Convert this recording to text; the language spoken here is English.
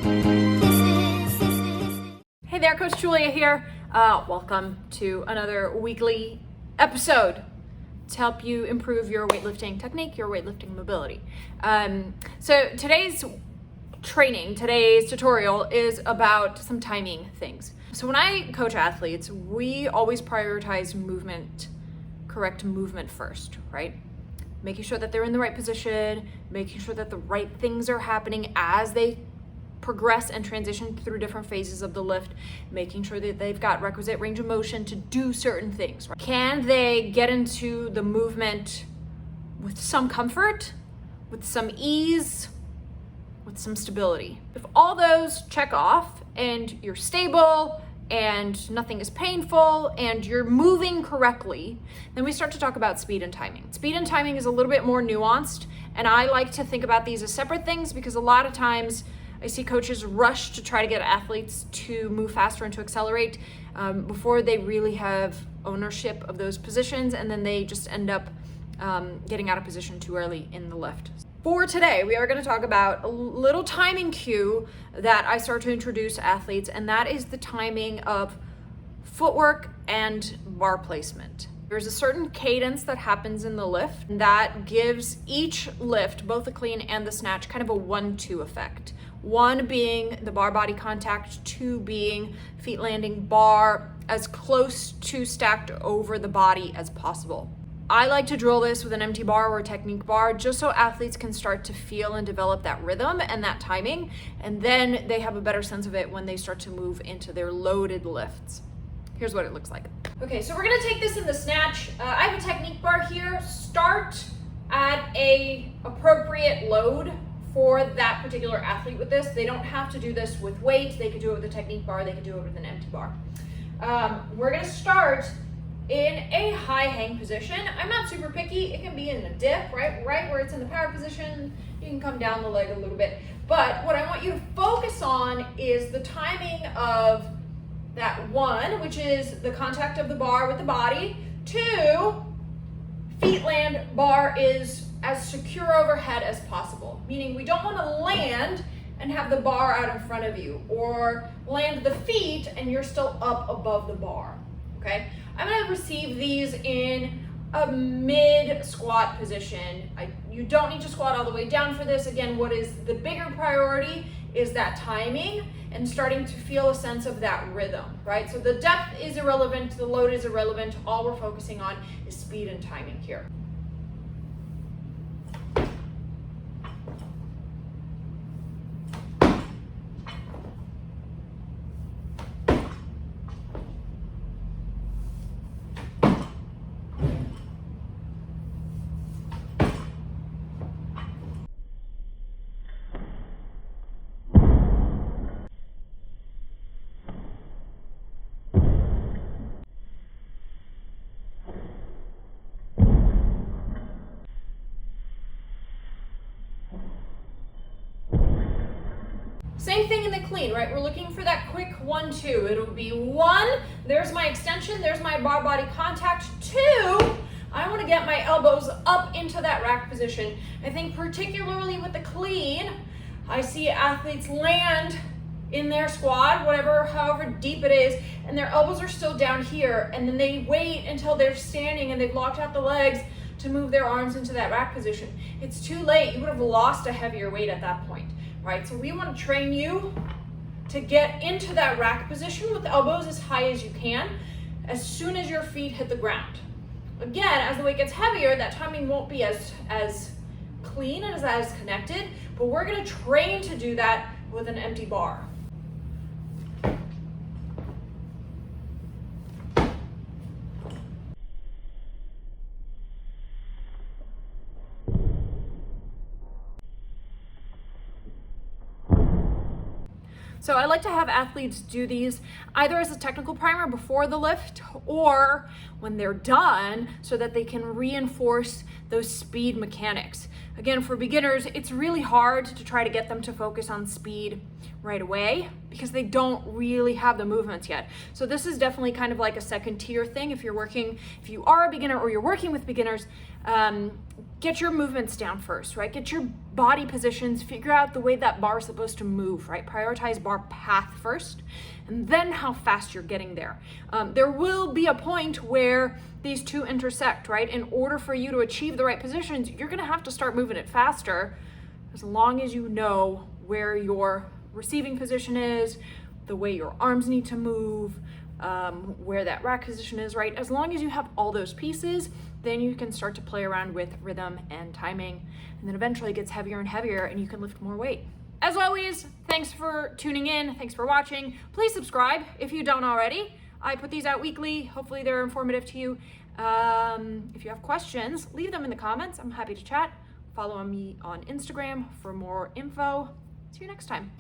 Hey there, Coach Julia here. Welcome to another weekly episode to help you improve your weightlifting technique, your weightlifting mobility. So today's tutorial is about some timing things. So when I coach athletes, we always prioritize correct movement first, right? Making sure that they're in the right position, making sure that the right things are happening as they progress and transition through different phases of the lift, making sure that they've got requisite range of motion to do certain things. Right? Can they get into the movement with some comfort, with some ease, with some stability? If all those check off and you're stable and nothing is painful and you're moving correctly, then we start to talk about speed and timing. Speed and timing is a little bit more nuanced, and I like to think about these as separate things because a lot of times I see coaches rush to try to get athletes to move faster and to accelerate before they really have ownership of those positions, and then they just end up getting out of position too early in the lift. For today, we are going to talk about a little timing cue that I start to introduce athletes, and that is the timing of footwork and bar placement. There's a certain cadence that happens in the lift that gives each lift, both the clean and the snatch, kind of a 1-2 effect. 1 being the bar body contact, 2 being feet landing bar as close to stacked over the body as possible. I like to drill this with an empty bar or a technique bar just so athletes can start to feel and develop that rhythm and that timing, and then they have a better sense of it when they start to move into their loaded lifts. Here's what it looks like. Okay, so we're gonna take this in the snatch. I have a technique bar here. Start at a appropriate load for that particular athlete with this. They don't have to do this with weight. They could do it with a technique bar. They could do it with an empty bar. We're gonna start in a high hang position. I'm not super picky. It can be in a dip, right where it's in the power position. You can come down the leg a little bit. But what I want you to focus on is the timing of that 1, which is the contact of the bar with the body. 2, feet land bar is as secure overhead as possible, meaning we don't want to land and have the bar out in front of you, or land the feet and you're still up above the bar, okay? I'm gonna receive these in a mid squat position. You don't need to squat all the way down for this. Again, what is the bigger priority is that timing and starting to feel a sense of that rhythm, right? So the depth is irrelevant, the load is irrelevant. All we're focusing on is speed and timing here. Same thing in the clean, right? We're looking for that quick 1-2. It'll be 1, there's my extension, there's my bar body contact. 2, I want to get my elbows up into that rack position. I think particularly with the clean, I see athletes land in their squat, however deep it is, and their elbows are still down here, and then they wait until they're standing and they've locked out the legs to move their arms into that rack position. It's too late. You would have lost a heavier weight at that point. Right, so we want to train you to get into that rack position with the elbows as high as you can as soon as your feet hit the ground. Again, as the weight gets heavier, that timing won't be as clean and as connected, but we're going to train to do that with an empty bar. So I like to have athletes do these either as a technical primer before the lift or when they're done so that they can reinforce those speed mechanics. Again, for beginners, it's really hard to try to get them to focus on speed right away because they don't really have the movements yet. So this is definitely kind of like a second tier thing. If you are a beginner or you're working with beginners, get your movements down first, right? Get your body positions, figure out the way that bar is supposed to move, right? Prioritize bar path first, and then how fast you're getting there. There will be a point where these two intersect, right? In order for you to achieve the right positions, you're gonna have to start moving it faster, as long as you know where your receiving position is, the way your arms need to move, where that rack position is, right? As long as you have all those pieces, then you can start to play around with rhythm and timing, and then eventually it gets heavier and heavier and you can lift more weight. As always, thanks for tuning in, thanks for watching. Please subscribe if you don't already. I put these out weekly. Hopefully they're informative to you. If you have questions, leave them in the comments. I'm happy to chat. Follow me on Instagram for more info. See you next time.